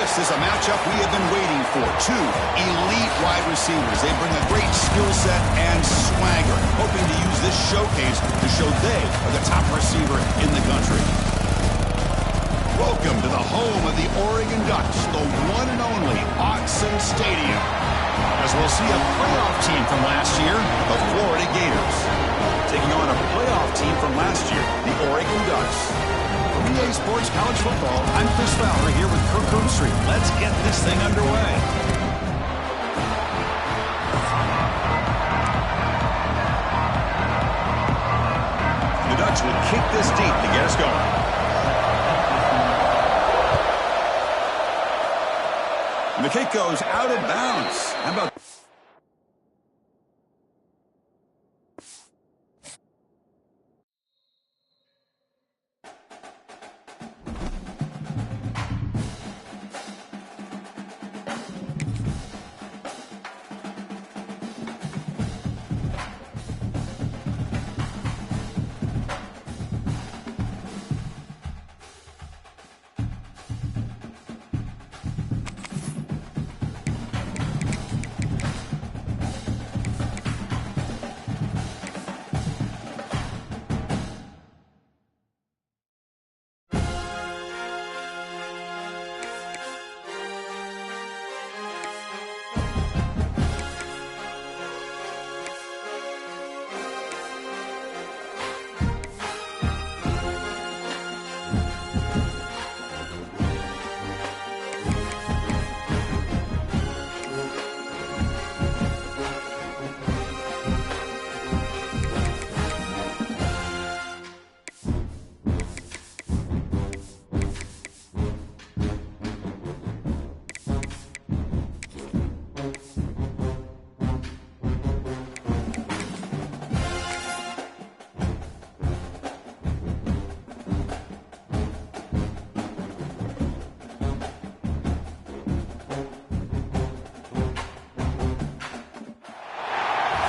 This is a matchup we have been waiting for. Two elite wide receivers. They bring a great skill set and swagger, hoping to use this showcase to show they are the top receiver in the country. Welcome to the home of the Oregon Ducks, the one and only Autzen Stadium. As we'll see a playoff team from last year, the Florida Gators, taking on a playoff team from last year, the Oregon Ducks. For EA Sports College Football, I'm Chris Fowler here with Kirk Herbstreit. Let's get this thing underway. The Ducks will kick this deep to get us going. And the kick goes out of bounds. How about...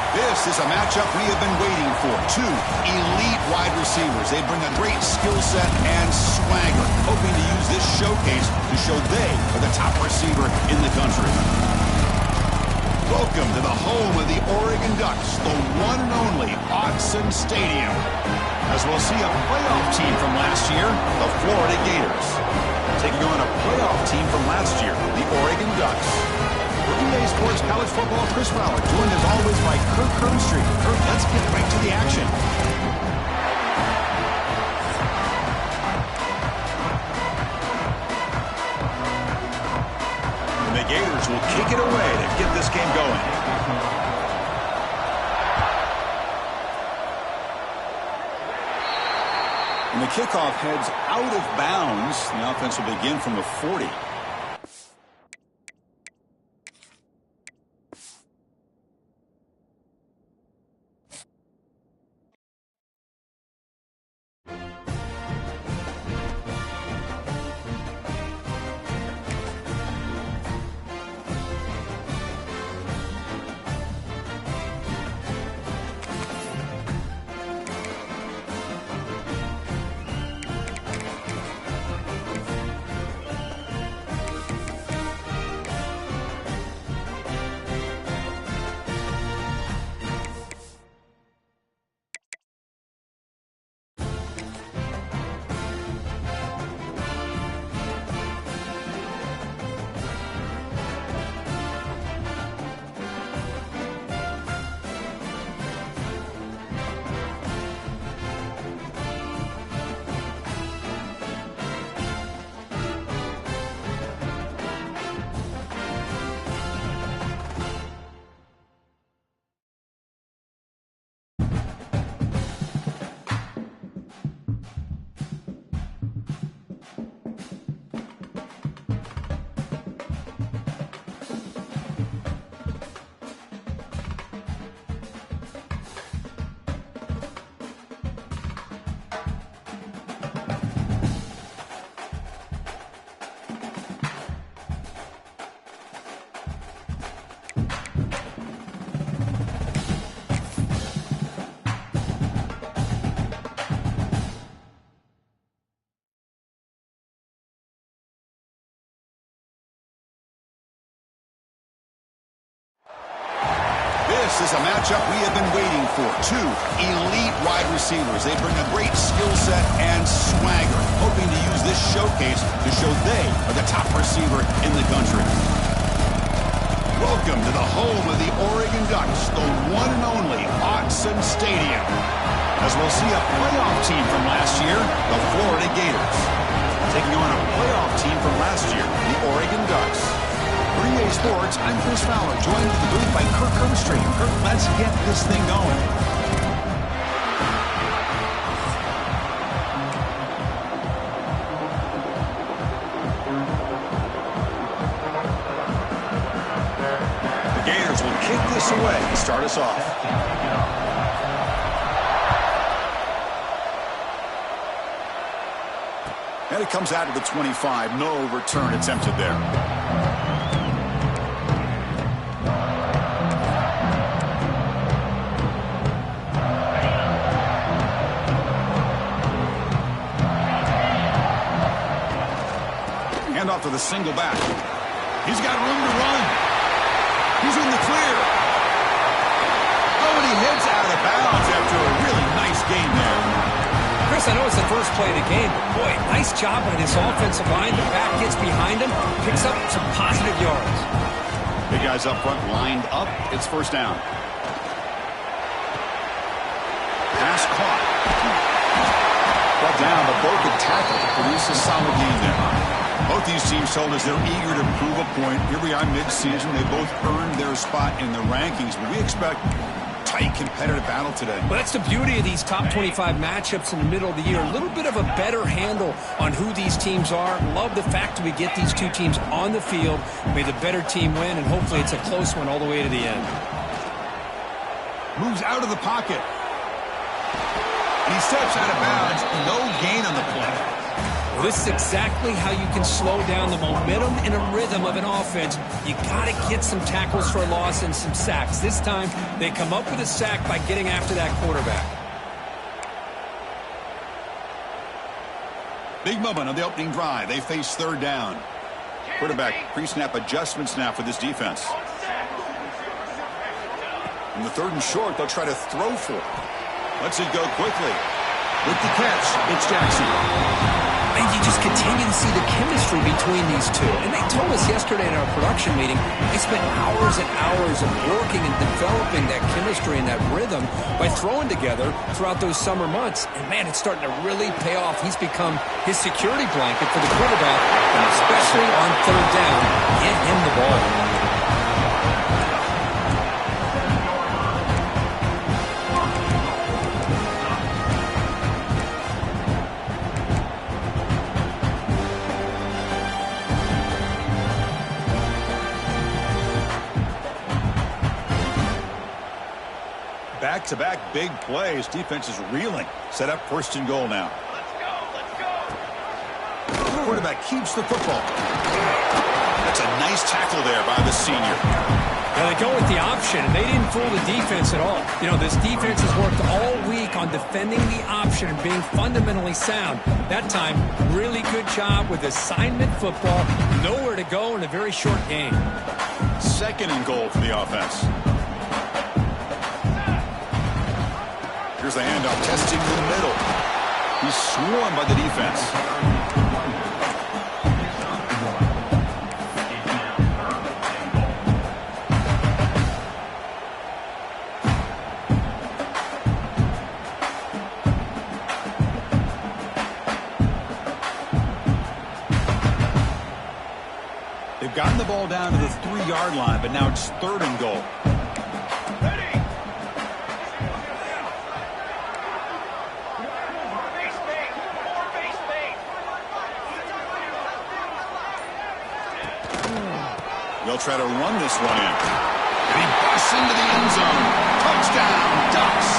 This is a matchup we have been waiting for. Two elite wide receivers. They bring a great skill set and swagger, hoping to use this showcase to show they are the top receiver in the country. Welcome to the home of the Oregon Ducks, the one and only Autzen Stadium. As we'll see a playoff team from last year, the Florida Gators, taking on a playoff team from last year, the Oregon Ducks. For EA Sports College Football, Chris Fowler, joined as always by Kirk Herbstreit. Kirk, let's get right to the action. And the Gators will kick it away to get this game going. And the kickoff heads out of bounds. The offense will begin from the 40. This is a matchup we have been waiting for. Two elite wide receivers. They bring a great skill set and swagger, hoping to use this showcase to show they are the top receiver in the country. Welcome to the home of the Oregon Ducks, the one and only Autzen Stadium. As we'll see a playoff team from last year, the Florida Gators, taking on a playoff team from last year, the Oregon Ducks. For EA Sports, I'm Chris Fowler, joined in the booth by Kirk Herbstreit. Kirk, let's get this thing going. The Gators will kick this away to start us off. And it comes out to the 25. No return attempted there. Handoff to the single back. He's got room to run. He's in the clear. Oh, and he heads out of bounds after a really nice game there. Chris, I know it's the first play of the game, but boy, nice job by this offensive line. The back gets behind him, picks up some positive yards. Big guys up front lined up. It's first down. Pass caught. Brought down, but both could tackle to produce a solid game there. Both these teams told us they're eager to prove a point. Here we are mid-season. They both earned their spot in the rankings, but we expect tight competitive battle today. Well, that's the beauty of these top 25 matchups in the middle of the year. A little bit of a better handle on who these teams are. Love the fact that we get these two teams on the field. May the better team win, and hopefully it's a close one all the way to the end. Moves out of the pocket. And he steps out of bounds. No gain on the play. Well, this is exactly how you can slow down the momentum and a rhythm of an offense. You got to get some tackles for a loss and some sacks. This time, they come up with a sack by getting after that quarterback. Big moment on the opening drive. They face third down. Quarterback pre-snap adjustments now for this defense. In the third and short, they'll try to throw for it. Lets it go quickly. With the catch, it's Jackson. And you just continue to see the chemistry between these two. And they told us yesterday in our production meeting, they spent hours and hours of working and developing that chemistry and that rhythm by throwing together throughout those summer months. And, man, it's starting to really pay off. He's become his security blanket for the quarterback, and especially on third down, get him the ball. Back-to-back big plays. Defense is reeling. Set up first and goal now. Let's go. Quarterback keeps the football. That's a nice tackle there by the senior. Yeah, they go with the option, and they didn't fool the defense at all. You know, this defense has worked all week on defending the option and being fundamentally sound. That time, really good job with assignment football. Nowhere to go in a very short game. Second and goal for the offense. Here's the handoff, testing the middle. He's swarmed by the defense. They've gotten the ball down to the 3-yard line, but now it's third and goal. They'll try to run this one in. And he busts into the end zone. Touchdown, Ducks.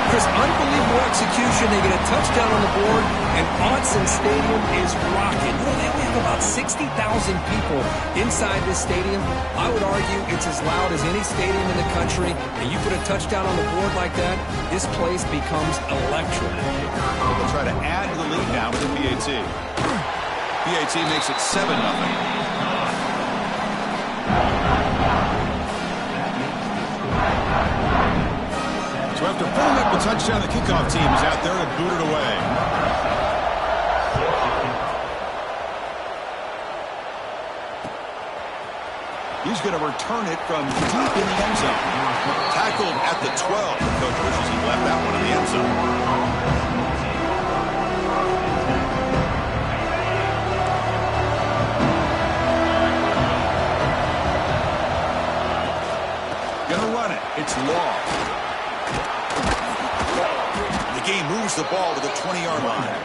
Chris, unbelievable execution. They get a touchdown on the board, and Autzen Stadium is rocking. You know, they only have about 60,000 people inside this stadium. I would argue it's as loud as any stadium in the country, and you put a touchdown on the board like that, this place becomes electric. They'll try to add to the lead now with the PAT. PAT makes it 7-0. touchdown. The kickoff team is out there to boot it away. He's going to return it from deep in the end zone. Tackled at the 12. The coach wishes he left that one in the end zone. Gonna run it. It's Law. The game moves the ball to the 20-yard line.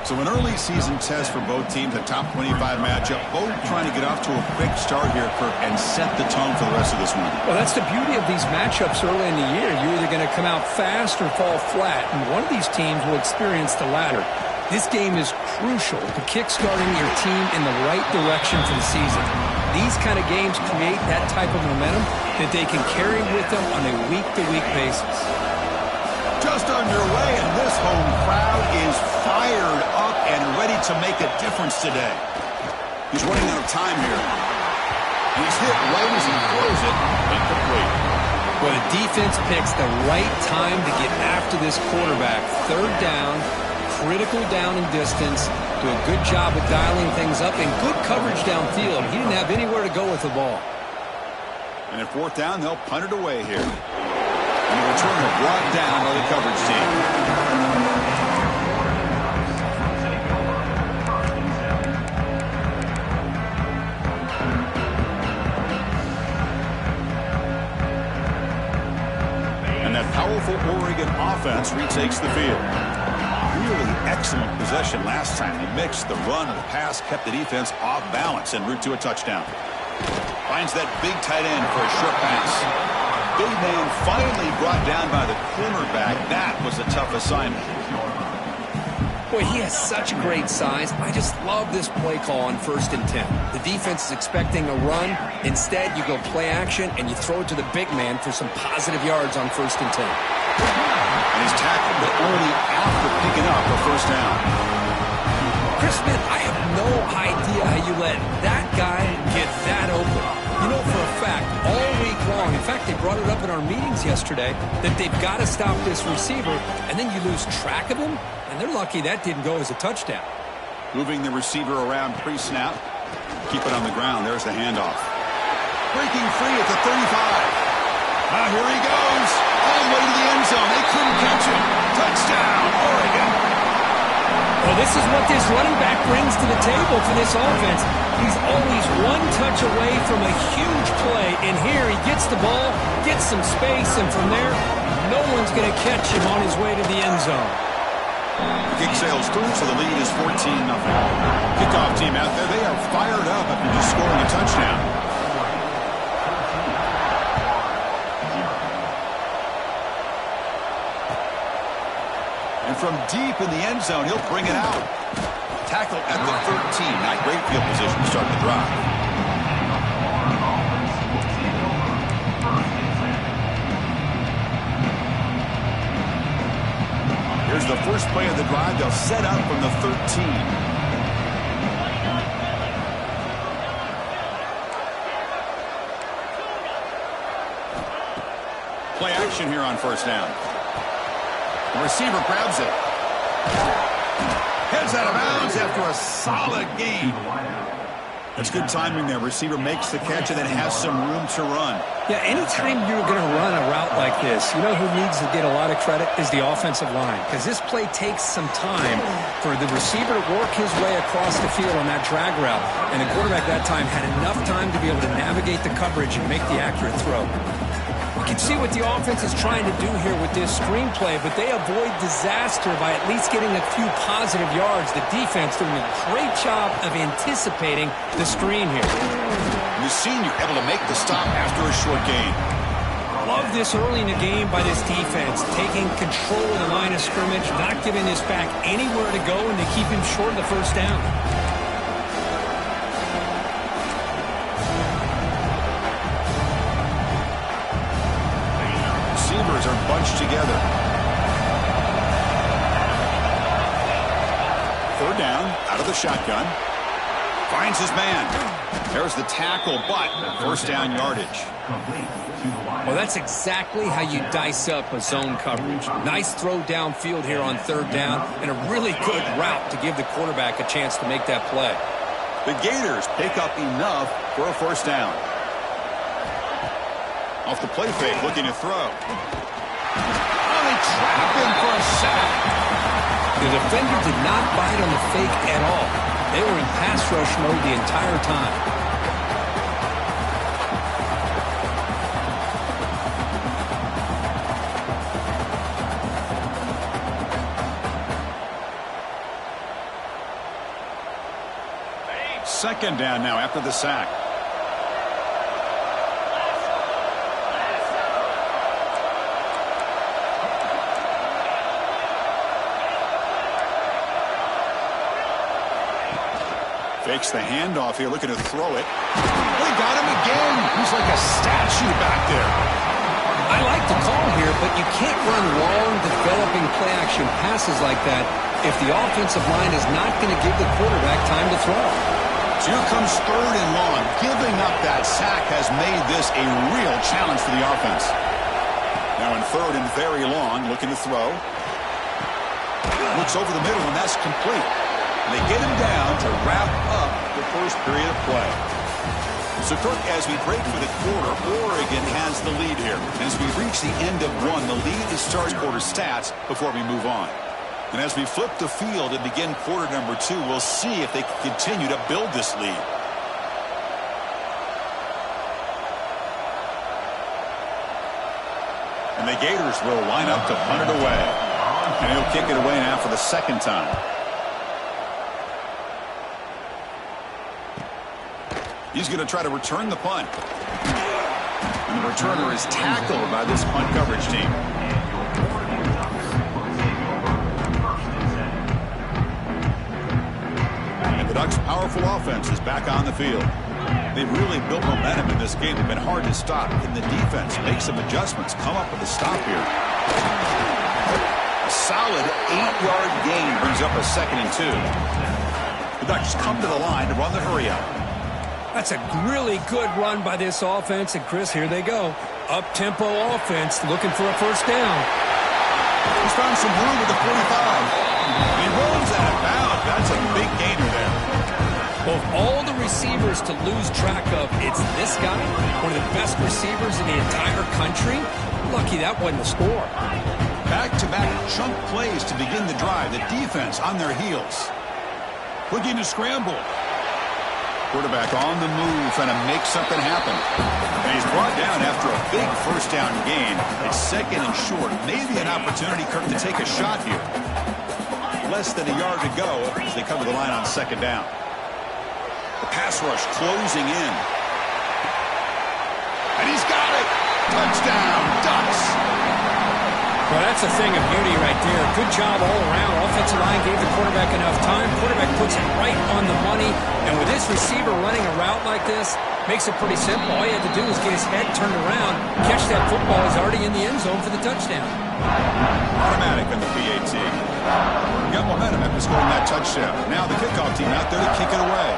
So an early season test for both teams, a top 25 matchup, both trying to get off to a quick start here, Kirk, and set the tone for the rest of this one. Well, that's the beauty of these matchups early in the year. You're either going to come out fast or fall flat, and one of these teams will experience the latter. This game is crucial to kickstarting your team in the right direction for the season. These kind of games create that type of momentum that they can carry with them on a week-to-week basis. Just underway, and this home crowd is fired up and ready to make a difference today. He's running out of time here. He's hit right as he throws it. Incomplete. Well, the defense picks the right time to get after this quarterback. Third down, critical down and distance. Do a good job of dialing things up and good coverage downfield. He didn't have anywhere to go with the ball. And at fourth down, they'll punt it away here. And the return is brought down by the coverage team. And that powerful Oregon offense retakes the field. Really excellent possession last time. They mixed the run and the pass, kept the defense off balance en route to a touchdown. Finds that big tight end for a short pass. Big man finally brought down by the cornerback. That was a tough assignment. Boy, he has such great size. I just love this play call on 1st and 10. The defense is expecting a run. Instead, you go play action, and you throw it to the big man for some positive yards on 1st and 10. And he's tackled, but only after picking up a first down. Chris Smith, I have no idea how you let that guy get that open. You know for a fact, all week long, in fact, they brought it up in our meetings yesterday, that they've got to stop this receiver, and then you lose track of him, and they're lucky that didn't go as a touchdown. Moving the receiver around pre-snap. Keep it on the ground. There's the handoff. Breaking free at the 35. Now here he goes. All the way to the end zone. They couldn't catch him. Touchdown, Oregon. Well, this is what this running back brings to the table for this offense. He's always one touch away from a huge play, and here he gets the ball, gets some space, and from there, no one's going to catch him on his way to the end zone. The kick sails through, so the lead is 14-0. Kickoff team out there, they are fired up after just scoring a touchdown. And from deep in the end zone, he'll bring it out. Tackle at the 13. Not great field position to start the drive. Here's the first play of the drive. They'll set up from the 13. Play action here on first down. The receiver grabs it. Heads out of bounds after a solid gain. That's good timing there. Receiver makes the catch and then has some room to run. Yeah, anytime you're going to run a route like this, you know who needs to get a lot of credit is the offensive line, because this play takes some time for the receiver to work his way across the field on that drag route, and the quarterback that time had enough time to be able to navigate the coverage and make the accurate throw. You can see what the offense is trying to do here with this screenplay, but they avoid disaster by at least getting a few positive yards. The defense doing a great job of anticipating the screen here. The senior able to make the stop after a short gain. Love this early in the game by this defense, taking control of the line of scrimmage, not giving this back anywhere to go, and they keep him short of the first down. Receivers are bunched together. Third down, out of the shotgun. Finds his man. There's the tackle, but first down yardage. Well, that's exactly how you dice up a zone coverage. Nice throw downfield here on third down, and a really good route to give the quarterback a chance to make that play. The Gators pick up enough for a first down. Off the play fake, looking to throw. Oh, they trap him for a sack. The defender did not bite on the fake at all. They were in pass rush mode the entire time. Second down now after the sack. Fakes the handoff here, looking to throw it. They got him again. He's like a statue back there. I like the call here, but you can't run long, developing play-action passes like that if the offensive line is not going to give the quarterback time to throw. So here comes third and long. Giving up that sack has made this a real challenge for the offense. Now in third and very long, looking to throw. Looks over the middle, and that's complete. And they get him down to wrap up the first period of play. So, Kirk, as we break for the quarter, Oregon has the lead here. And as we reach the end of one, the lead is starting quarter stats before we move on. And as we flip the field and begin quarter number two, we'll see if they can continue to build this lead. And the Gators will line up to punt it away. And he'll kick it away now for the second time. He's going to try to return the punt. And the returner is tackled by this punt coverage team. And the Ducks' powerful offense is back on the field. They've really built momentum in this game. They've been hard to stop. Can the defense make some adjustments? Come up with a stop here. A solid 8-yard gain brings up a 2nd and 2. The Ducks come to the line to run the hurry-up. That's a really good run by this offense. And, Chris, here they go. Up-tempo offense looking for a first down. He's found some room at the 45. He rolls out of bounds. That's a big gainer there. Well, all the receivers to lose track of, it's this guy, one of the best receivers in the entire country. Lucky that wasn't a score. Back-to-back chunk plays to begin the drive. The defense on their heels. Looking to scramble. Quarterback on the move, trying to make something happen. And he's brought down after a big first down gain. It's 2nd and short. Maybe an opportunity, Kirk, to take a shot here. Less than a yard to go as they cover the line on 2nd down. The pass rush closing in. And he's got it. Touchdown, Ducks. Well, that's a thing of beauty right there. Good job all around. Offensive line gave the quarterback enough time. Quarterback puts it right on the money. And with this receiver running a route like this, makes it pretty simple. All you have to do is get his head turned around, catch that football. He's already in the end zone for the touchdown. Automatic on the PAT. Got momentum after scoring that touchdown. Now the kickoff team out there to kick it away.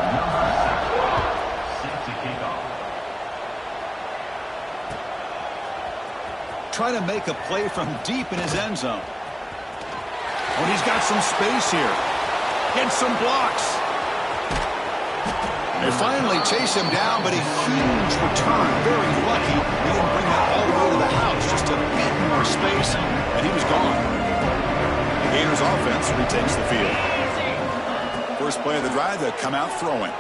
Trying to make a play from deep in his end zone. Oh, he's got some space here. Gets some blocks. They finally chase him down, but a huge return. Very lucky he didn't bring that all the way to the house. Just a bit more space, and he was gone. The Gators offense retakes the field. First play of the drive, they come out throwing.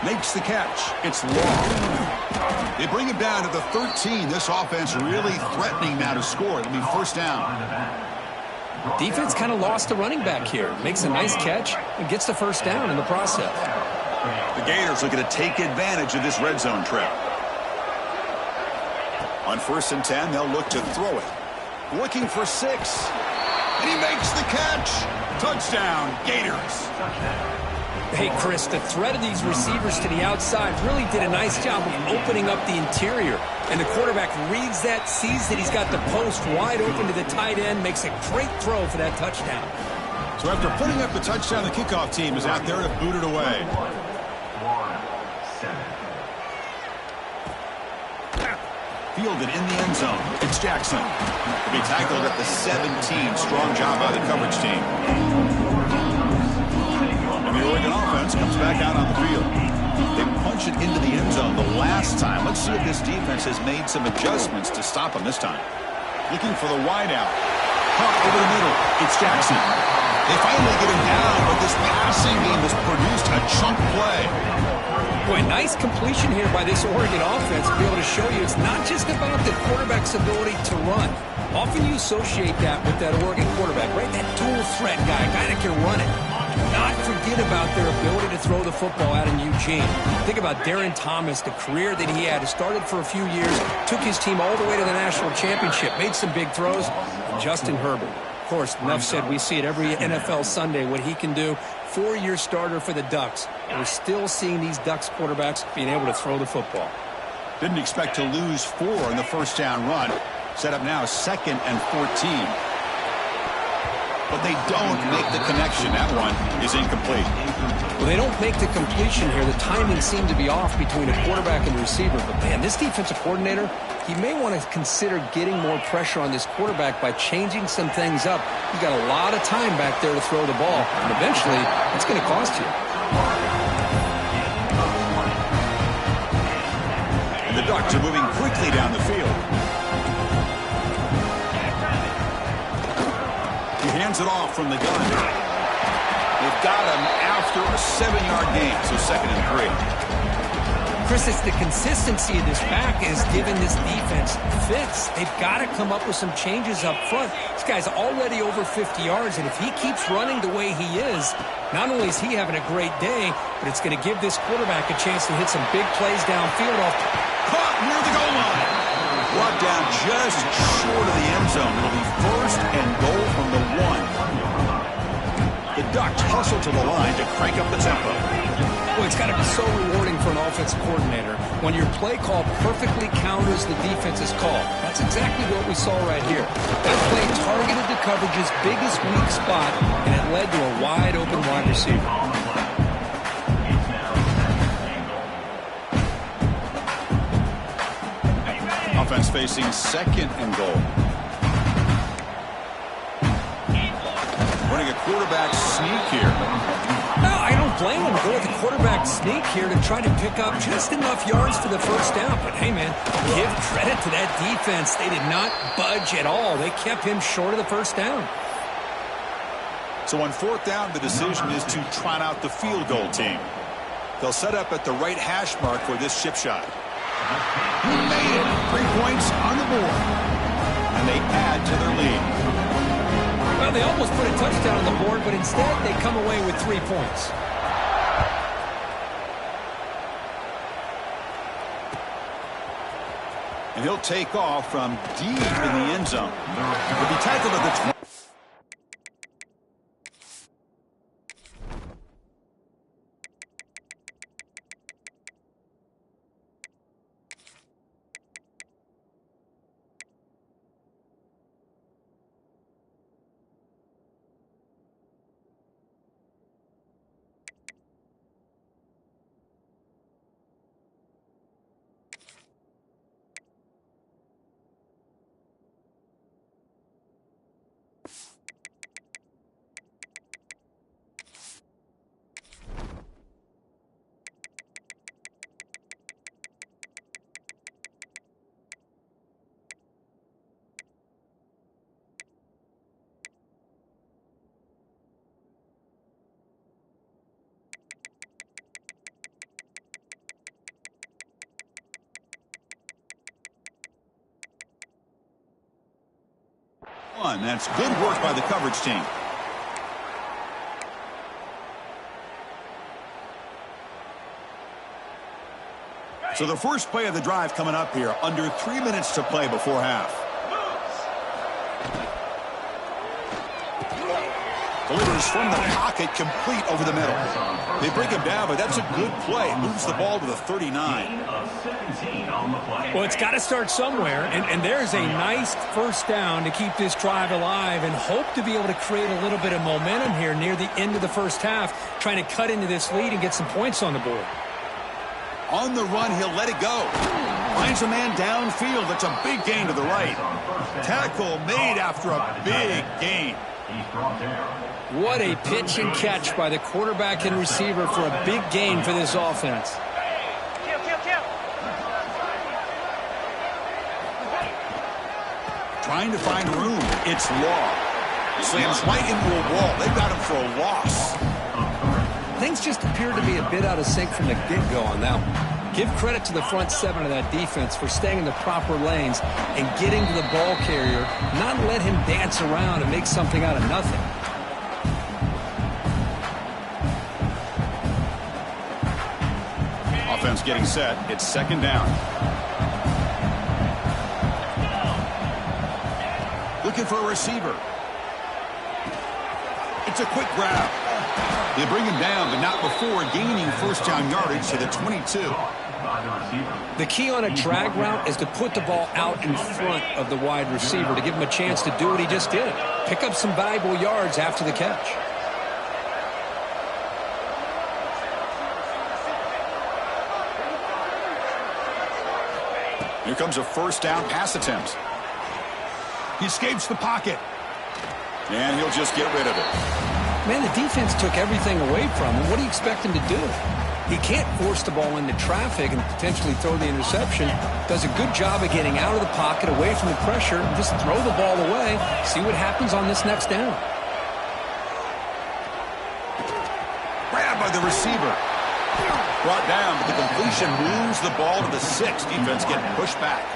Makes the catch. It's long. They bring him down to the 13. This offense really threatening now to score. It'll be first down. Defense kind of lost the running back here. Makes a nice catch and gets the first down in the process. The Gators looking to take advantage of this red zone trip. On 1st and 10, they'll look to throw it. Looking for 6. And he makes the catch. Touchdown, Gators. Hey, Chris, the threat of these receivers to the outside really did a nice job of opening up the interior. And the quarterback reads that, sees that he's got the post wide open to the tight end, makes a great throw for that touchdown. So after putting up the touchdown, the kickoff team is out there to boot it away. Fielded in the end zone. It's Jackson. He'll be tackled at the 17. Strong job by the coverage team. And the Oregon offense comes back out on the field. They punch it into the end zone the last time. Let's see if this defense has made some adjustments to stop them this time. Looking for the wideout. Pump over the middle. It's Jackson. They finally get him down, but this passing game has produced a chunk play. Boy, nice completion here by this Oregon offense to be able to show you it's not just about the quarterback's ability to run. Often you associate that with that Oregon quarterback, right? That dual threat guy that can run it. Do not forget about their ability to throw the football out in Eugene. Think about Darren Thomas, the career that he had. He started for a few years, took his team all the way to the national championship, made some big throws. And Justin Herbert. Of course, enough said, we see it every NFL Sunday, what he can do. 4-year starter for the Ducks. And we're still seeing these Ducks quarterbacks being able to throw the football. Didn't expect to lose 4 in the first down run. Set up now 2nd and 14. But they don't make the connection. That one is incomplete. Well, they don't make the completion here. The timing seemed to be off between a quarterback and receiver. But, man, this defensive coordinator, he may want to consider getting more pressure on this quarterback by changing some things up. He's got a lot of time back there to throw the ball. And eventually, it's going to cost you. And the Ducks are moving quickly down the field. He hands it off from the gun. They've got him after a 7-yard gain, so 2nd and 3. Chris, it's the consistency of this back is giving this defense fits. They've got to come up with some changes up front. This guy's already over 50 yards, and if he keeps running the way he is, not only is he having a great day, but it's going to give this quarterback a chance to hit some big plays downfield. Caught near the goal line. Brought down just short of the end zone. It'll be 1st and goal from the 1. The Ducks hustle to the line to crank up the tempo. Boy, it's got to be so rewarding for an offensive coordinator when your play call perfectly counters the defense's call. That's exactly what we saw right here. That play targeted the coverage's biggest weak spot, and it led to a wide-open wide receiver. Offense facing 2nd and goal. Running a quarterback sneak here. No, I don't blame him. Go with the quarterback sneak here to try to pick up just enough yards for the first down. But, hey, man, give credit to that defense. They did not budge at all. They kept him short of the first down. So on 4th down, the decision is to trot out the field goal team. They'll set up at the right hash mark for this chip shot. He made it. 3 points on the board. And they add to their lead. Well, they almost put a touchdown on the board, but instead they come away with 3 points. And he'll take off from deep in the end zone. He'll be tackled at the 20. That's good work by the coverage team. So the first play of the drive coming up here. Under 3 minutes to play before half. Delivers from the pocket, complete over the middle. They bring him down, but that's a good play. Moves the ball to the 39. Well, it's got to start somewhere, and there's a nice first down to keep this drive alive and hope to be able to create a little bit of momentum here near the end of the first half, trying to cut into this lead and get some points on the board. On the run, he'll let it go. Finds a man downfield. That's a big gain to the right. Tackle made after a big gain. What a pitch and catch by the quarterback and receiver for a big gain for this offense. Trying to find room. It's Law. Slams right into a wall. They've got him for a loss. Things just appear to be a bit out of sync from the get-go on that one. Give credit to the front seven of that defense for staying in the proper lanes and getting to the ball carrier, not let him dance around and make something out of nothing. Offense getting set. It's second down. Looking for a receiver. It's a quick grab. They bring him down, but not before gaining first down yardage to the 22. The key on a drag route is to put the ball out in front of the wide receiver to give him a chance to do what he just did. Pick up some valuable yards after the catch. Here comes a first down pass attempt. He escapes the pocket. And he'll just get rid of it. Man, the defense took everything away from him. What do you expect him to do? He can't force the ball into traffic and potentially throw the interception. Does a good job of getting out of the pocket, away from the pressure, and just throw the ball away. See what happens on this next down. Grabbed by the receiver. Brought down, but the completion moves the ball to the 6. Defense getting pushed back.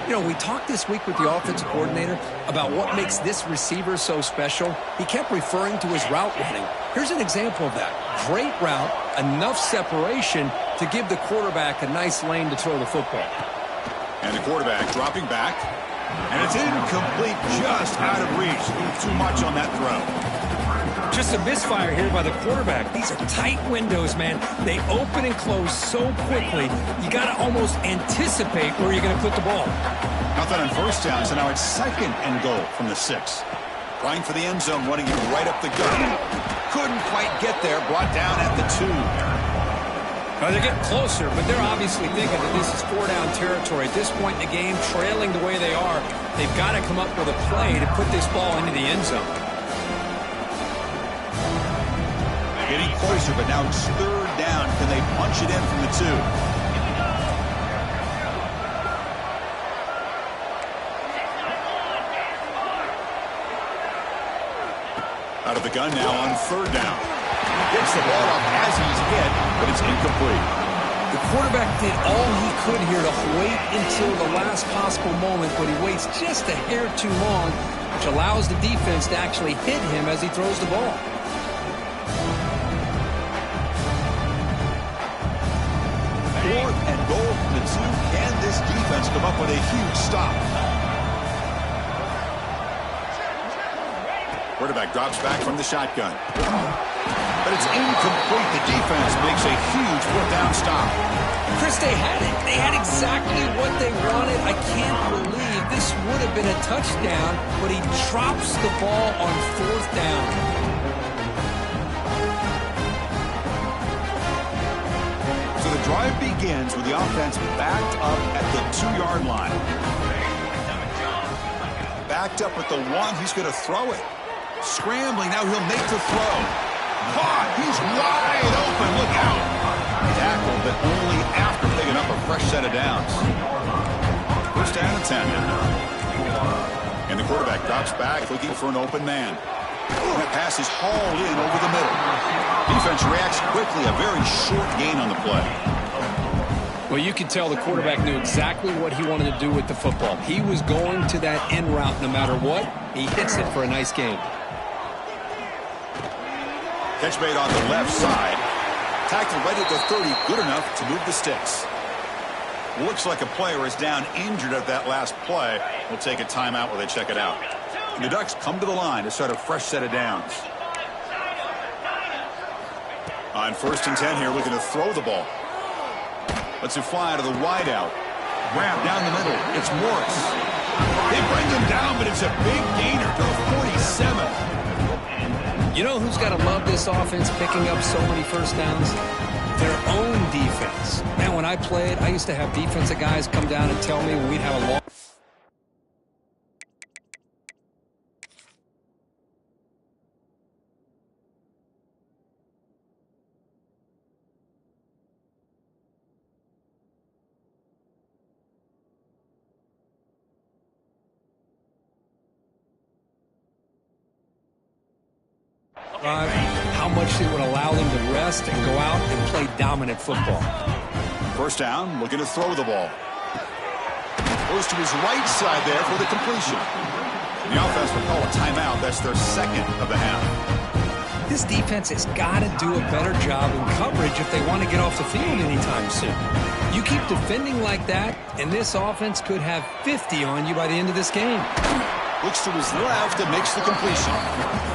You know, we talked this week with the offensive coordinator about what makes this receiver so special. He kept referring to his route running. Here's an example of that. Great route, enough separation to give the quarterback a nice lane to throw the football. And the quarterback dropping back. And it's incomplete, just out of reach. Too much on that throw. Just a misfire here by the quarterback. These are tight windows, man. They open and close so quickly, you got to almost anticipate where you're going to put the ball. Nothing on first down, so now it's second and goal from the 6. Trying for the end zone, running it right up the gut. Couldn't quite get there, brought down at the 2. They're getting closer, but they're obviously thinking that this is 4-down territory. At this point in the game, trailing the way they are, they've got to come up with a play to put this ball into the end zone. Getting closer, but now it's third down. Can they punch it in from the 2? Out of the gun now on third down. Gets the ball up as he's hit, but it's incomplete. The quarterback did all he could here to wait until the last possible moment, but he waits just a hair too long, which allows the defense to actually hit him as he throws the ball. Fourth and goal from the 2. Can this defense come up with a huge stop? Quarterback drops back from the shotgun. But it's incomplete. The defense makes a huge fourth-down stop. Chris, they had it. They had exactly what they wanted. I can't believe this would have been a touchdown, but he drops the ball on fourth down. The drive begins with the offense backed up at the 2-yard line. Backed up at the 1. He's going to throw it. Scrambling. Now he'll make the throw. Caught. He's wide open. Look out. Tackled, but only after picking up a fresh set of downs. First down and 10 now. And the quarterback drops back looking for an open man. That pass is hauled in over the middle. Defense reacts quickly. A very short gain on the play. Well, you can tell the quarterback knew exactly what he wanted to do with the football. He was going to that end route no matter what. He hits it for a nice gain. Catch made on the left side. Tackled right at the 30. Good enough to move the sticks. Looks like a player is down injured at that last play. We'll take a timeout while they check it out. And the Ducks come to the line to start a fresh set of downs. On 1st and 10 here, looking to throw the ball. Lets it fly to the wideout. Grab down the middle. It's Morris. They bring him down, but it's a big gainer to the 47. You know who's got to love this offense picking up so many first downs? Their own defense. Man, when I played, I used to have defensive guys come down and tell me when we'd have a long... how much they would allow them to rest and go out and play dominant football. 1st down, looking to throw the ball. Goes to his right side there for the completion. The offense will call a timeout. That's their 2nd of the half. This defense has got to do a better job in coverage if they want to get off the field anytime soon. You keep defending like that, and this offense could have 50 on you by the end of this game. Looks to his left and makes the completion.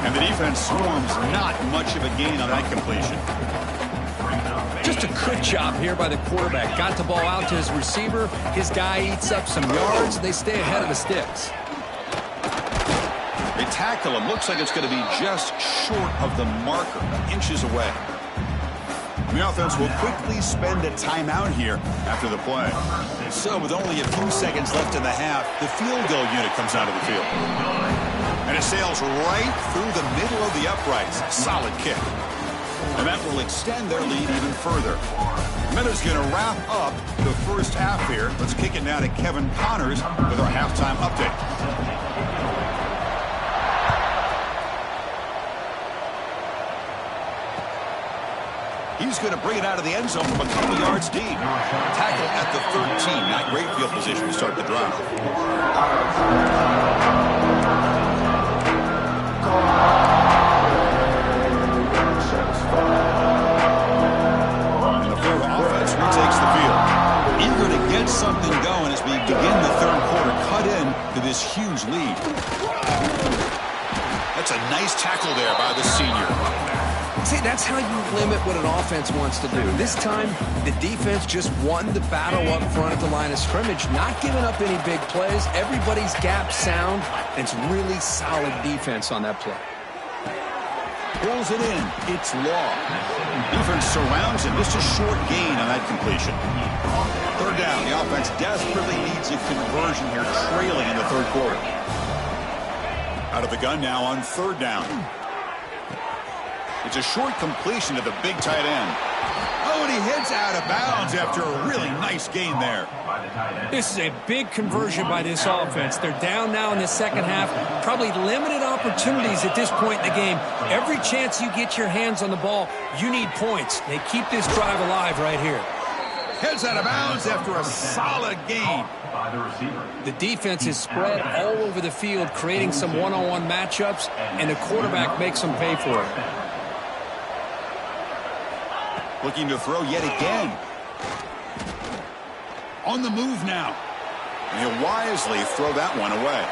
And the defense swarms not much of a gain on that completion. Just a good job here by the quarterback. Got the ball out to his receiver. His guy eats up some yards. They stay ahead of the sticks. They tackle him. Looks like it's going to be just short of the marker, inches away. The offense will quickly spend a timeout here after the play. So with only a few seconds left in the half, the field goal unit comes out of the field. And it sails right through the middle of the uprights. Solid kick. And that will extend their lead even further. Minutes going to wrap up the first half here. Let's kick it now to Kevin Connors with our halftime update. He's going to bring it out of the end zone from a couple yards deep. Tackle at the 13. Not great field position to start the drive. And the Florida offense retakes the field. Eager to get something going as we begin the 3rd quarter. Cut in to this huge lead. That's a nice tackle there by the senior. See, that's how you limit what an offense wants to do. This time, the defense just won the battle up front at the line of scrimmage, not giving up any big plays. Everybody's gap sound, and it's really solid defense on that play. Pulls it in. It's Law. Defense surrounds him. Just a short gain on that completion. 3rd down. The offense desperately needs a conversion here, trailing in the 3rd quarter. Out of the gun now on 3rd down. It's a short completion to the big tight end. Oh, and he hits out of bounds after a really nice gain there. This is a big conversion by this offense. They're down now in the 2nd half. Probably limited opportunities at this point in the game. Every chance you get your hands on the ball, you need points. They keep this drive alive right here. Heads out of bounds after a solid gain. The defense is spread all over the field, creating some one-on-one matchups, and the quarterback makes them pay for it. Looking to throw yet again. On the move now. And he'll wisely throw that one away.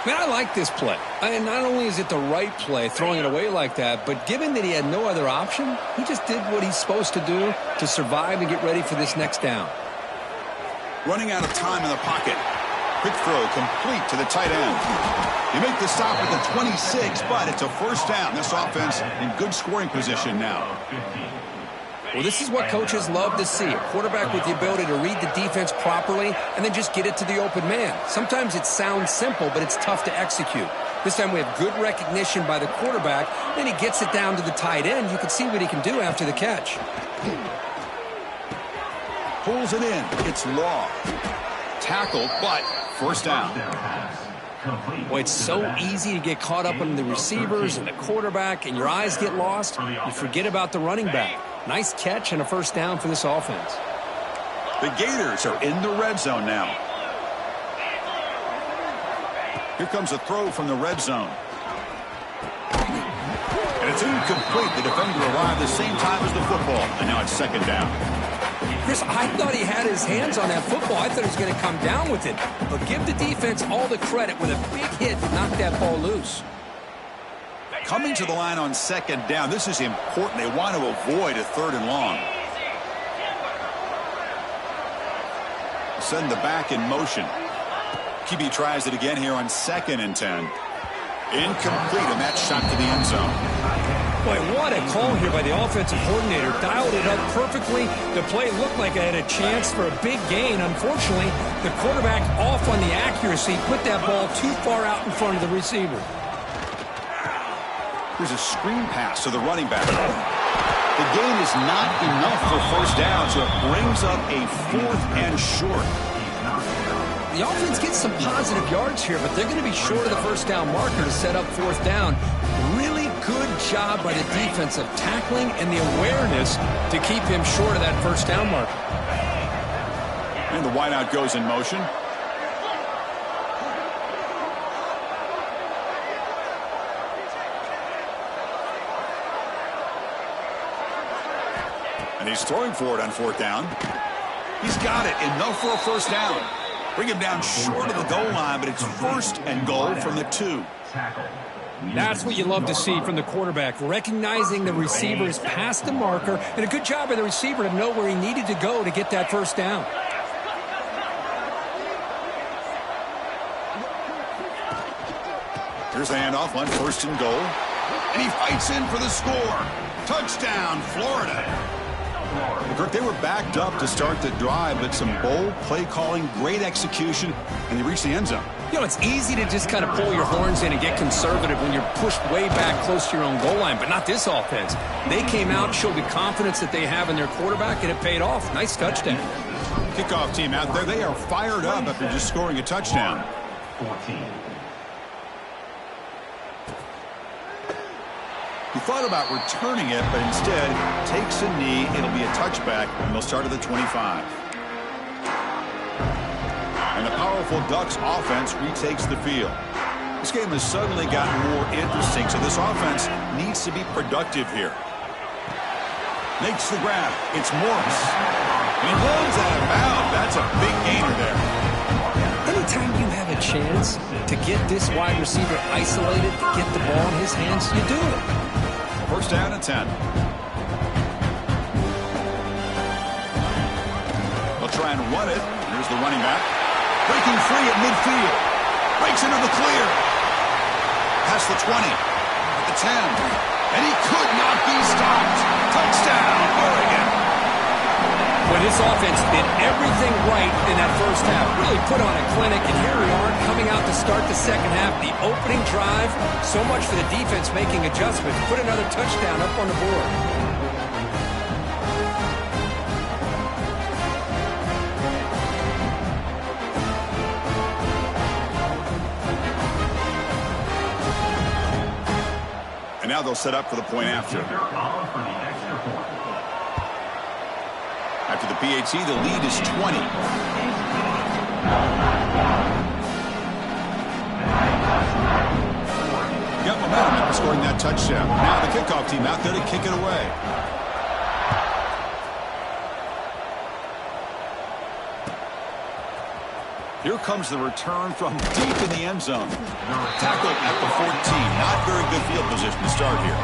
Man, I like this play. And not only is it the right play, throwing it away like that, but given that he had no other option, he just did what he's supposed to do to survive and get ready for this next down. Running out of time in the pocket. Quick throw complete to the tight end. They make the stop at the 26, but it's a 1st down. This offense in good scoring position now. Well, this is what coaches love to see. A quarterback with the ability to read the defense properly and then just get it to the open man. Sometimes it sounds simple, but it's tough to execute. This time we have good recognition by the quarterback. Then he gets it down to the tight end. You can see what he can do after the catch. Pulls it in. It's Law. Tackled, but 1st down. Boy, it's so easy to get caught up on the receivers and the quarterback, and your eyes get lost. You forget about the running back. Nice catch and a 1st down for this offense. The Gators are in the red zone now. Here comes a throw from the red zone. And it's incomplete. The defender arrived the same time as the football. And now it's 2nd down. Chris, I thought he had his hands on that football. I thought he was going to come down with it. But give the defense all the credit with a big hit to knock that ball loose. Coming to the line on second down, this is important. They want to avoid a 3rd and long. Send the back in motion. QB tries it again here on 2nd and 10. Incomplete, and that shot to the end zone. Boy, what a call here by the offensive coordinator. Dialed it up perfectly. The play looked like it had a chance for a big gain. Unfortunately, the quarterback off on the accuracy, put that ball too far out in front of the receiver. Here's a screen pass to the running back. The gain is not enough for 1st down, so it brings up a 4th and short. The offense gets some positive yards here, but they're going to be short of the 1st down marker to set up 4th down. Really good job by the defense of tackling and the awareness to keep him short of that 1st down marker. And the wideout goes in motion. And he's throwing for it on 4th down. He's got it. Enough for a 1st down. Bring him down short of the goal line, but it's 1st and goal from the 2. That's what you love to see from the quarterback, recognizing the receiver's past the marker, and a good job by the receiver to know where he needed to go to get that 1st down. Here's the handoff on 1st and goal. And he fights in for the score. Touchdown, Florida. Kirk, they were backed up to start the drive, but some bold play calling, great execution, and they reached the end zone. You know, it's easy to just kind of pull your horns in and get conservative when you're pushed way back close to your own goal line, but not this offense. They came out, showed the confidence that they have in their quarterback, and it paid off. Nice touchdown. Kickoff team out there. They are fired up after just scoring a touchdown. 14. He thought about returning it, but instead takes a knee. It'll be a touchback, and they'll start at the 25. And the powerful Ducks offense retakes the field. This game has suddenly gotten more interesting, so this offense needs to be productive here. Makes the grab. It's Morris. And he runs out of bounds. That's a big gainer there. Anytime you have a chance to get this wide receiver isolated, to get the ball in his hands, you do it. 1st down and 10. They'll try and run it. Here's the running back. Breaking free at midfield. Breaks into the clear. Past the 20. At the 10. And he could not be stopped. Touchdown, Oregon. Well, this offense did everything right in that 1st half. Really put on a clinic, and here we are coming out to start the 2nd half. The opening drive, so much for the defense making adjustments. Put another touchdown up on the board. And now they'll set up for the point after. After the PAT, the lead is 20. Got momentum after scoring that touchdown. Now the kickoff team out there to kick it away. Here comes the return from deep in the end zone. Tackled at the 14. Not very good field position to start here.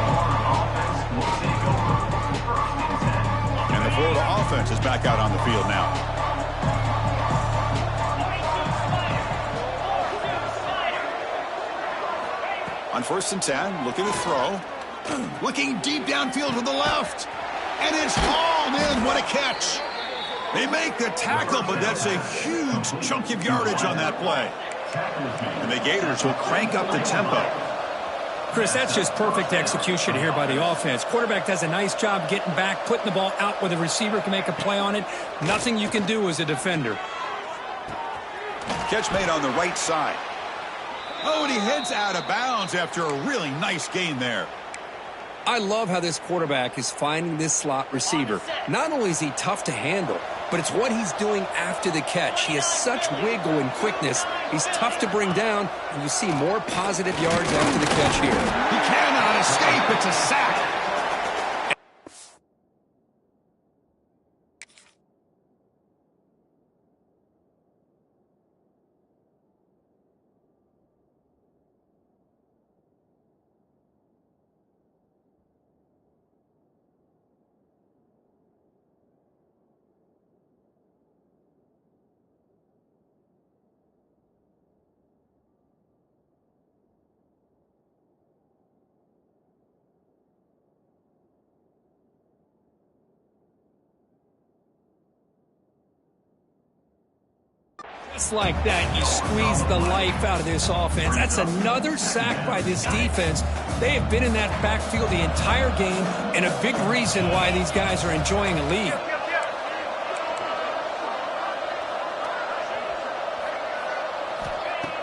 And the Florida offense is back out on the field now. On 1st and 10, looking to throw. Looking deep downfield to the left. And it's hauled in. What a catch. They make the tackle, but that's a huge chunk of yardage on that play. And the Gators will crank up the tempo. Chris, that's just perfect execution here by the offense. Quarterback does a nice job getting back, putting the ball out where the receiver can make a play on it. Nothing you can do as a defender. Catch made on the right side. Oh, and he heads out of bounds after a really nice gain there. I love how this quarterback is finding this slot receiver. Not only is he tough to handle, but it's what he's doing after the catch. He has such wiggle and quickness. He's tough to bring down, and you see more positive yards after the catch here. He cannot escape. It's a sack. Just like that, you squeeze the life out of this offense. That's another sack by this defense. They have been in that backfield the entire game, and a big reason why these guys are enjoying a lead.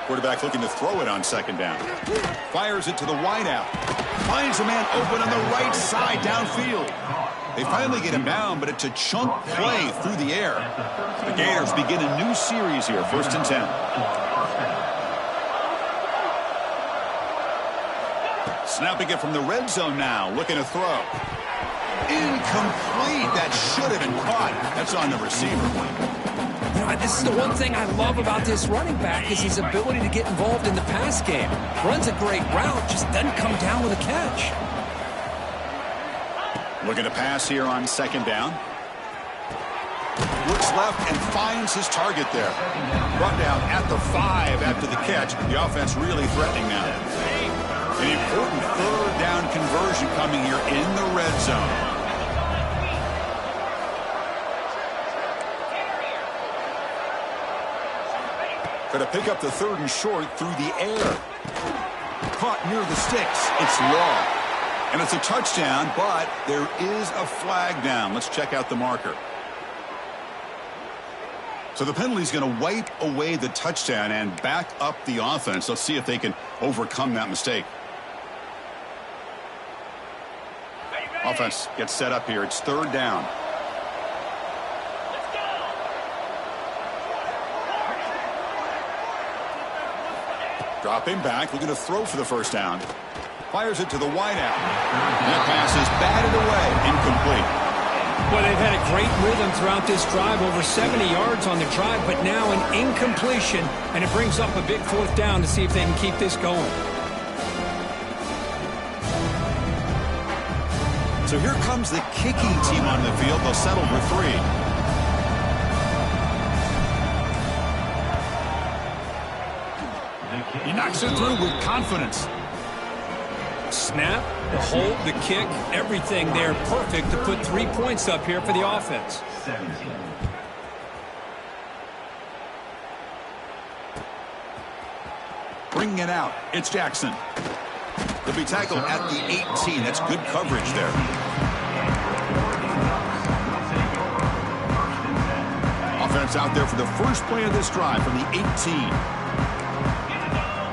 Quarterback looking to throw it on second down. Fires it to the wideout. Finds a man open on the right side downfield. They finally get him down, but it's a chunk play through the air. The Gators begin a new series here, 1st and 10. Snapping it from the red zone now, looking to throw. Incomplete. That should have been caught. That's on the receiver. This is the one thing I love about this running back is his ability to get involved in the pass game. Runs a great route, just doesn't come down with a catch. Looking to pass here on second down. Looks left and finds his target there. Brought down at the 5 after the catch. The offense really threatening now. An important third down conversion coming here in the red zone. Going to pick up the 3rd and short through the air. Caught near the sticks. It's long. And it's a touchdown, but there is a flag down. Let's check out the marker. So the penalty is going to wipe away the touchdown and back up the offense. Let's see if they can overcome that mistake. Offense gets set up here. It's 3rd down. Dropping back, looking to throw for the 1st down. Fires it to the wideout. That pass is batted away, incomplete. Well, they've had a great rhythm throughout this drive, over 70 yards on the drive, but now an incompletion, and it brings up a big 4th down to see if they can keep this going. So here comes the kicking team on the field. They'll settle for 3. He knocks it through with confidence. Snap, the hold, the kick, everything there perfect to put 3 points up here for the offense. Bringing it out, it's Jackson. He'll be tackled at the 18. That's good coverage there. Offense out there for the first play of this drive from the 18.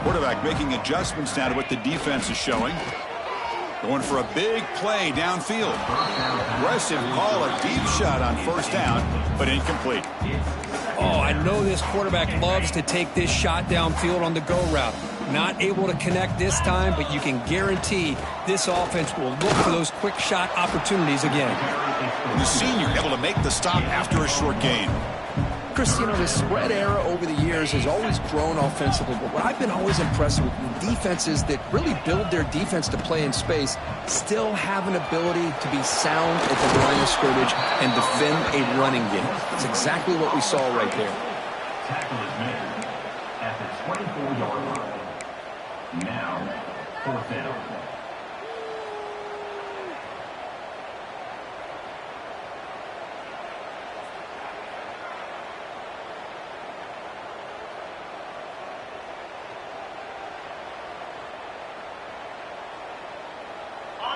Quarterback making adjustments now to what the defense is showing. Going for a big play downfield. Aggressive call, a deep shot on 1st down, but incomplete. Oh, I know this quarterback loves to take this shot downfield on the go route. Not able to connect this time, but you can guarantee this offense will look for those quick shot opportunities again. The senior able to make the stop after a short gain. Chris, you know, the spread era over the years has always grown offensively, but what I've been always impressed with the defenses that really build their defense to play in space still have an ability to be sound at the line of scrimmage and defend a running game. It's exactly what we saw right there. Tackle is made at the 24-yard line. Now, 4th down.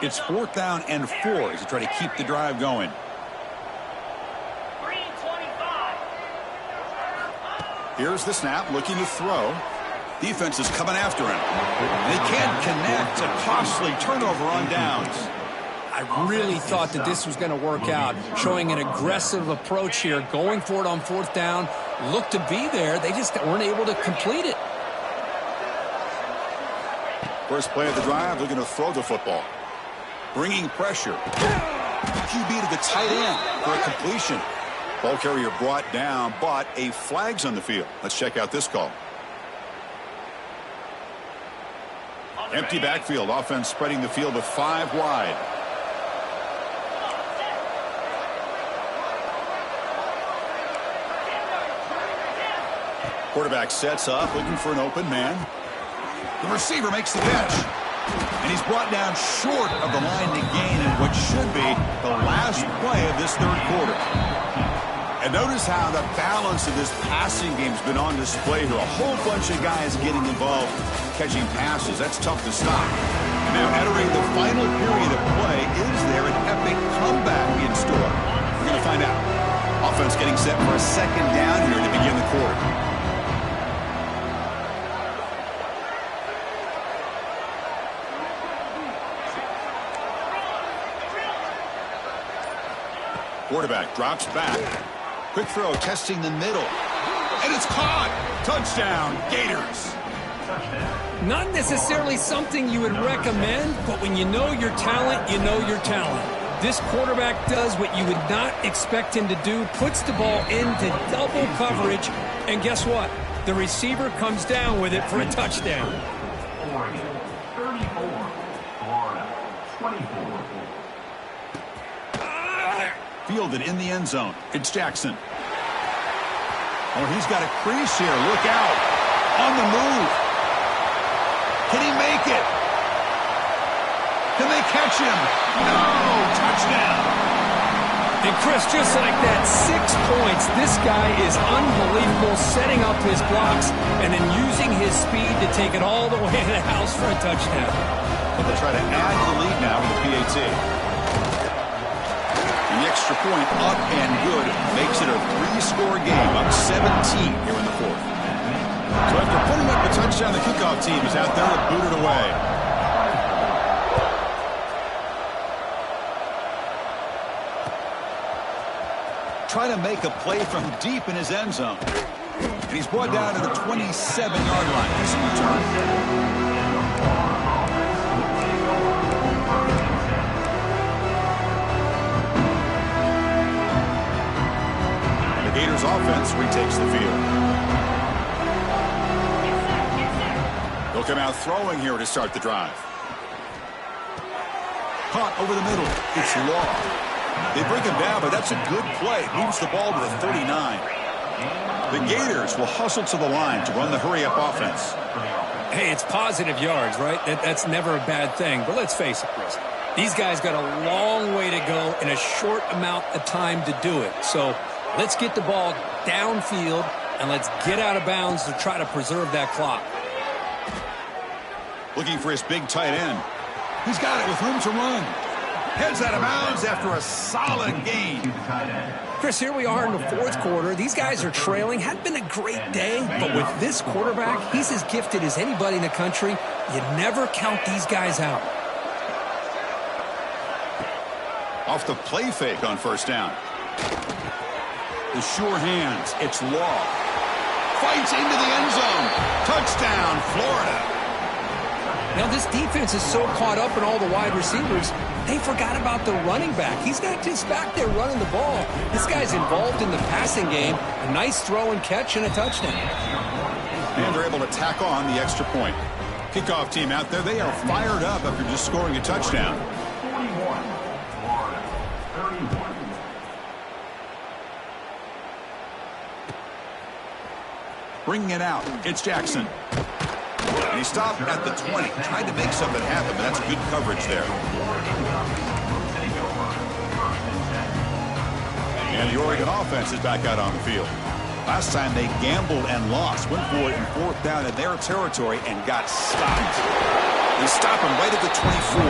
It's 4th down and 4 as they try to keep the drive going. Here's the snap, looking to throw. Defense is coming after him. They can't connect. A costly turnover on downs. I really thought that this was going to work out, showing an aggressive approach here, going for it on 4th down. Looked to be there. They just weren't able to complete it. First play of the drive, looking to throw the football. Bringing pressure. QB to the tight end for a completion. Ball carrier brought down, but a flag's on the field. Let's check out this call. Empty backfield. Offense spreading the field with 5 wide. Quarterback sets up, looking for an open man. The receiver makes the catch. And he's brought down short of the line to gain in what should be the last play of this 3rd quarter. And notice how the balance of this passing game has been on display here. A whole bunch of guys getting involved, catching passes. That's tough to stop. Now entering the final period of play, is there an epic comeback in store? We're going to find out. Offense getting set for a second down here to begin the quarter. Quarterback drops back. Quick throw, testing the middle. And it's caught. Touchdown, Gators. Not necessarily something you would recommend, but when you know your talent, you know your talent. This quarterback does what you would not expect him to do, puts the ball into double coverage, and guess what? The receiver comes down with it for a touchdown. Oregon 34, Florida 24. Fielded in the end zone. It's Jackson. Oh, he's got a crease here. Look out. On the move. Can he make it? Can they catch him? No! Touchdown. And Chris, just like that, 6 points. This guy is unbelievable, setting up his blocks and then using his speed to take it all the way to the house for a touchdown. And they'll try to add to the lead now with the PAT. The extra point up and good makes it a 3-score game, up 17 here in the fourth. So after putting up a touchdown, the kickoff team is out there to boot it away. Trying to make a play from deep in his end zone. And he's brought down to the 27-yard line. Here's a return. Gators offense retakes the field. They'll come out throwing here to start the drive. Caught over the middle. It's Law. They bring him down, but that's a good play. Moves the ball to the 39. The Gators will hustle to the line to run the hurry-up offense. Hey, it's positive yards, right? That's never a bad thing. But let's face it, Chris. These guys got a long way to go in a short amount of time to do it. So let's get the ball downfield, and let's get out of bounds to try to preserve that clock. Looking for his big tight end. He's got it with room to run. Heads out of bounds after a solid gain. Chris, here we are in the fourth quarter. These guys are trailing. Had been a great day, but with this quarterback, he's as gifted as anybody in the country. You never count these guys out. Off the play fake on first down. The sure hands. It's Law. Fights into the end zone. Touchdown, Florida. Now, this defense is so caught up in all the wide receivers, they forgot about the running back. He's not just back there running the ball. This guy's involved in the passing game. A nice throw and catch and a touchdown. And they're able to tack on the extra point. Kickoff team out there, they are fired up after just scoring a touchdown. 41, Florida 31. Bringing it out. It's Jackson. And he stopped at the 20. Tried to make something happen, but that's good coverage there. And the Oregon offense is back out on the field. Last time they gambled and lost. Went for it in fourth down in their territory and got stopped. They stop him right at the 24.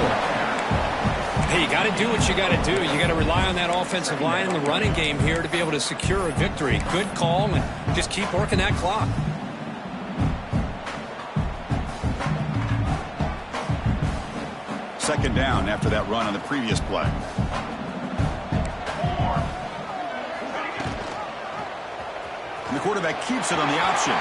Hey, you got to do what you got to do. You got to rely on that offensive line in the running game here to be able to secure a victory. Good call, and just keep working that clock. Second down after that run on the previous play. And the quarterback keeps it on the option.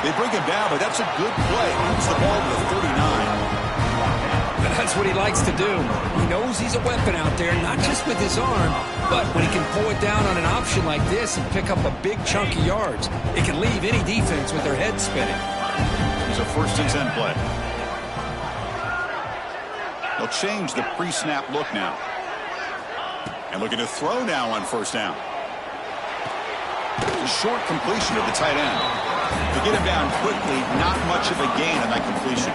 They bring him down, but that's a good play. Moves the ball to the 39. That's what he likes to do. He knows he's a weapon out there, not just with his arm, but when he can pull it down on an option like this and pick up a big chunk of yards, it can leave any defense with their head spinning. It's a first and 10 play. They'll change the pre-snap look now. And looking to throw now on first down. A short completion of the tight end. To get him down quickly, not much of a gain on that completion.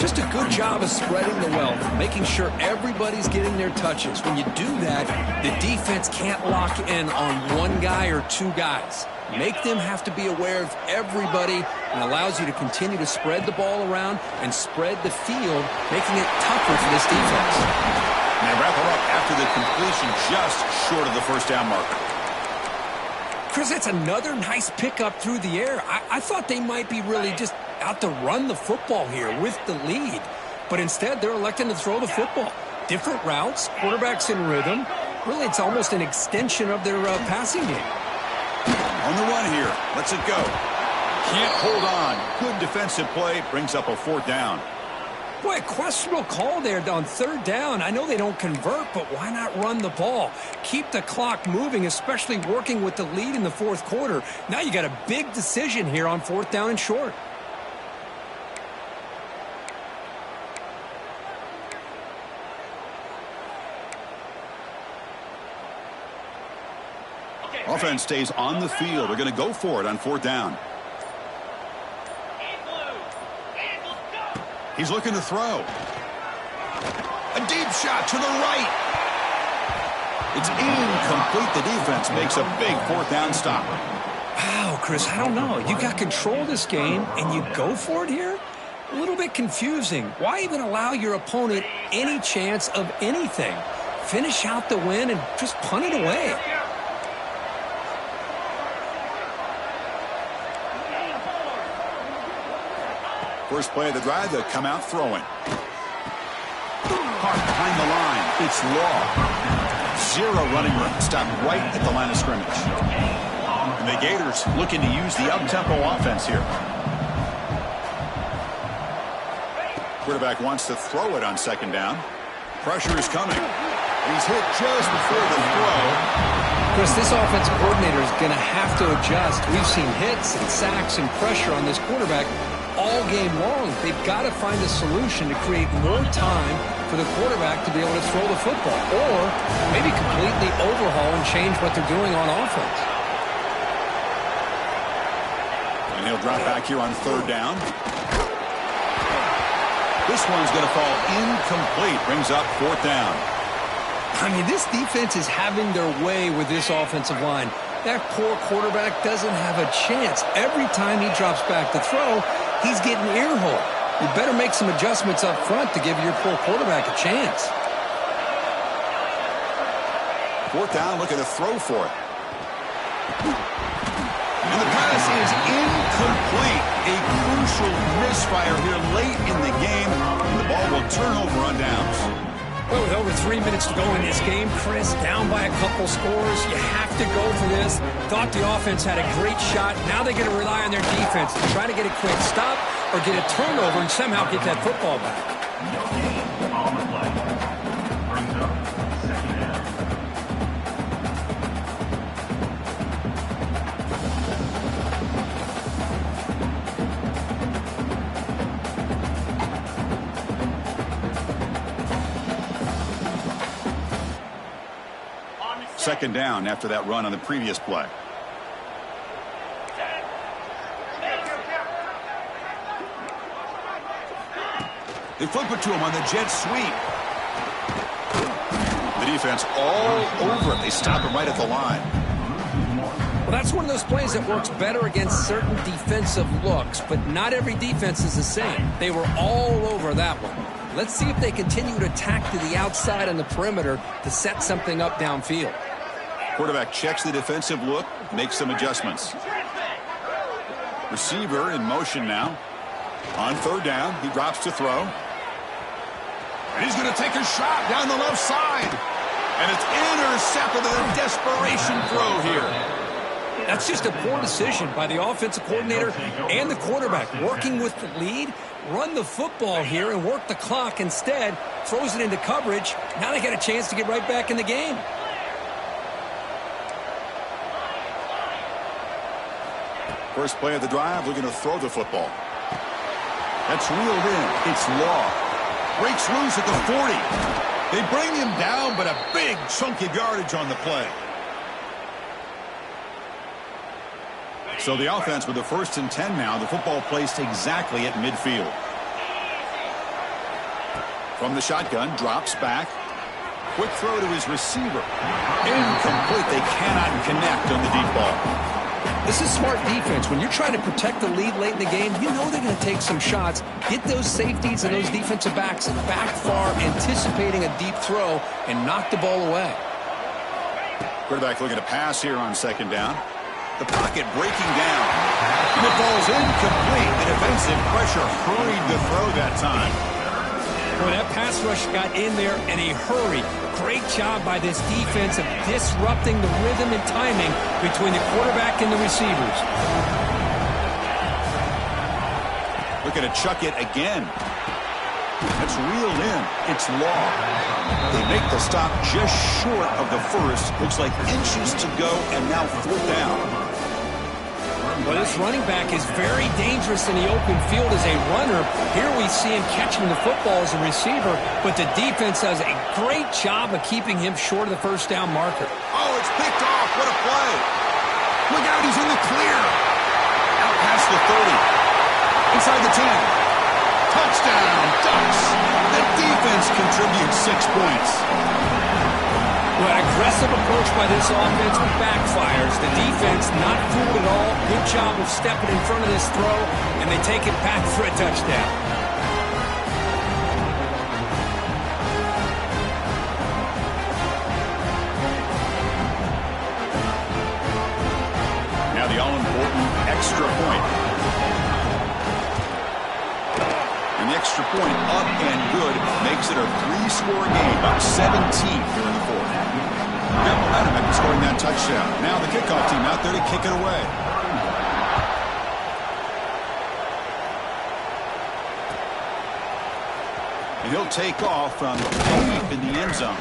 Just a good job of spreading the wealth, making sure everybody's getting their touches. When you do that, the defense can't lock in on one guy or two guys. Make them have to be aware of everybody, and allows you to continue to spread the ball around and spread the field, making it tougher for this defense. And they wrap it up after the completion just short of the first down marker. Chris, that's another nice pickup through the air. I thought they might be really just out to run the football here with the lead. But instead, they're electing to throw the football. Different routes, quarterbacks in rhythm. Really, it's almost an extension of their passing game. On the run here. Lets it go. Can't hold on. Good defensive play. Brings up a fourth down. Boy, a questionable call there on third down. I know they don't convert, but why not run the ball? Keep the clock moving, especially working with the lead in the fourth quarter. Now you got a big decision here on fourth down and short. Offense stays on the field. They're going to go for it on fourth down. He's looking to throw. A deep shot to the right. It's incomplete. The defense makes a big fourth down stop. Wow, Chris, I don't know. You got control of this game, and you go for it here? A little bit confusing. Why even allow your opponent any chance of anything? Finish out the win and just punt it away. First play of the drive, they'll come out throwing. Hart behind the line. It's Law. Zero running room. Stopped right at the line of scrimmage. And the Gators looking to use the up-tempo offense here. Quarterback wants to throw it on second down. Pressure is coming. He's hit just before the throw. Chris, this offensive coordinator is going to have to adjust. We've seen hits and sacks and pressure on this quarterback all game long. They've got to find a solution to create more time for the quarterback to be able to throw the football, or maybe completely overhaul and change what they're doing on offense. And he'll drop back here on third down. This one's going to fall incomplete. Brings up fourth down. I mean, this defense is having their way with this offensive line. That poor quarterback doesn't have a chance. Every time he drops back to throw, he's getting ear-hole. You better make some adjustments up front to give your poor quarterback a chance. Fourth down, looking to throw for it. And the pass is incomplete. A crucial misfire here late in the game. And the ball will turn over on downs. Well, with over 3 minutes to go in this game, Chris, down by a couple scores, you have to go for this. Thought the offense had a great shot. Now they're going to rely on their defense to try to get a quick stop or get a turnover and somehow get that football back. On the play. Brings up second down. Second down after that run on the previous play. They flip it to him on the jet sweep. The defense all over it. They stop him right at the line. Well, that's one of those plays that works better against certain defensive looks, but not every defense is the same. They were all over that one. Let's see if they continue to attack to the outside on the perimeter to set something up downfield. Quarterback checks the defensive look, makes some adjustments. Receiver in motion now. On third down, he drops to throw. And he's going to take a shot down the left side. And it's intercepted with a desperation throw here. That's just a poor decision by the offensive coordinator and the quarterback. Working with the lead, run the football here and work the clock. Instead, throws it into coverage. Now they get a chance to get right back in the game. First play of the drive, looking to throw the football. That's reeled in. It's Law. Breaks loose at the 40. They bring him down, but a big chunk of yardage on the play. So the offense with the 1st and 10 now. The football placed exactly at midfield. From the shotgun, drops back. Quick throw to his receiver. Incomplete. They cannot connect on the deep ball. This is smart defense. When you're trying to protect the lead late in the game, you know they're going to take some shots, get those safeties and those defensive backs back far, anticipating a deep throw, and knock the ball away. Quarterback looking to pass here on second down. The pocket breaking down. And the ball's incomplete. The defensive pressure hurried the throw that time. Boy, that pass rush got in there in a hurry. Great job by this defense of disrupting the rhythm and timing between the quarterback and the receivers. Looking to chuck it again. That's reeled in. It's Law. They make the stop just short of the first. Looks like inches to go, and now fourth down. Well, this running back is very dangerous in the open field as a runner. Here we see him catching the football as a receiver, but the defense does a great job of keeping him short of the first down marker. Oh, it's picked off. What a play. Look out, he's in the clear. Out past the 30. Inside the 10. Touchdown, Ducks. The defense contributes 6 points. Well, an aggressive approach by this offense backfires. The defense not fooled at all. Good job of stepping in front of this throw, and they take it back for a touchdown. Now the all-important extra point. And the extra point up and good makes it a 3-score game, up 17 here in the fourth. Got momentum after scoring that touchdown. Now the kickoff team out there to kick it away. And he'll take off from deep in the end zone.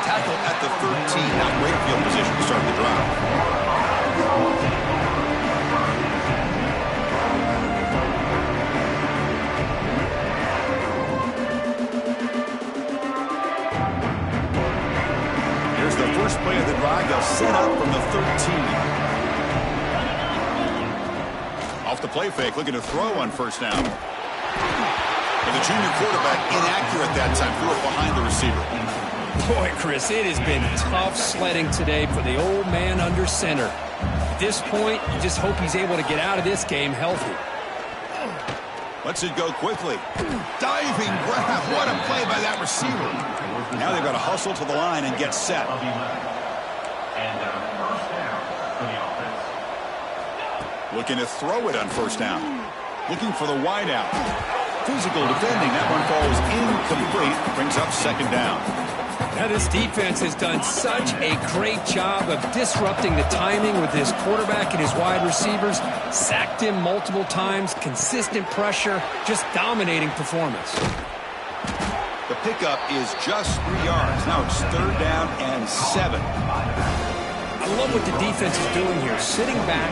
Tackle at the 13. Now great field position to start the drive. First play of the drive, they'll set up from the 13. Off the play fake, looking to throw on first down. And the junior quarterback inaccurate that time, threw it behind the receiver. Boy, Chris, it has been tough sledding today for the old man under center. At this point, you just hope he's able to get out of this game healthy. Lets it go quickly. Diving grab. What a play by that receiver. Now they've got to hustle to the line and get set. Looking to throw it on first down. Looking for the wide out. Physical defending. That one falls incomplete. Brings up second down. Now this defense has done such a great job of disrupting the timing with his quarterback and his wide receivers. Sacked him multiple times. Consistent pressure. Just dominating performance. The pickup is just 3 yards. Now it's third down and 7. I love what the defense is doing here. Sitting back.